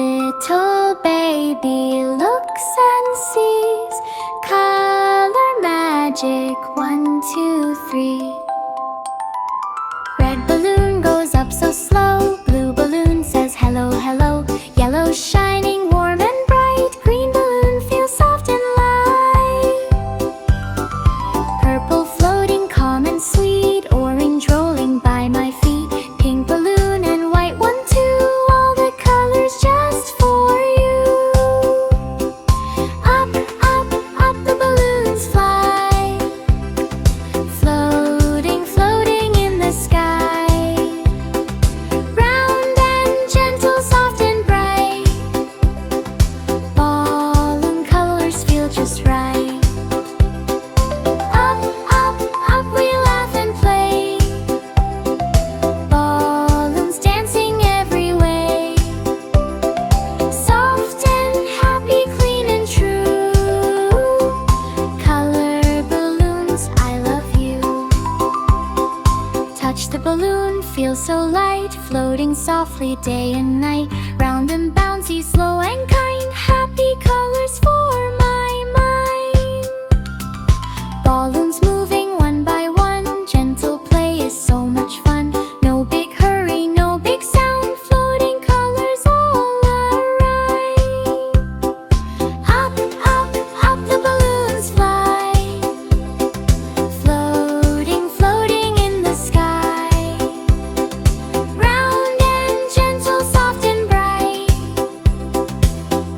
little baby looks and sees color magic, 1, 2, 3. Red balloon goes up so slow. Blue balloon says hello, hello. Yellow shining warm and bright. Green balloon feels soft and light. Purple floating calm and sweet. Orange rolling by my feet. Pink balloon and white one too. All the colors just for you. Up, up, up the balloons fly. Floating, floating in the sky. Round and gentle, soft and bright. Balloon colors feel just right. Up, up, up we laugh and play. Balloons dancing every way. Soft and happy, clean and true. Color balloons, I love you. Touch the balloon, feel so light. Floating softly day and night. Round and bouncy, slow and kind. Happy colors for my mind. Balloons moving one by one. Gentle play is so much fun. No big hurry, no big sound. Floating colors all around. Up, up, up the balloons fly. Floating, floating in the sky. Round and gentle, soft and bright.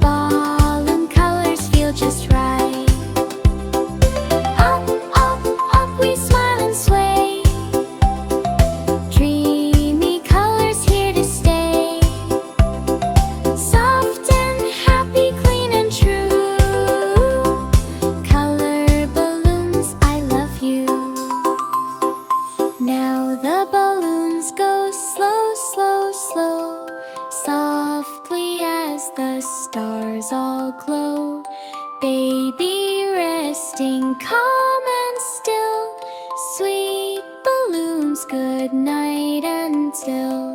Balloon colors feel just right. Up, up, up we smile and sway. Dreamy colors here to stay. Soft and happy, clean and true. Color balloons, I love you. Now the balloons go slow, slow, slow. Softly as the stars all glow. Baby resting calm and still. Sweet balloons, good night until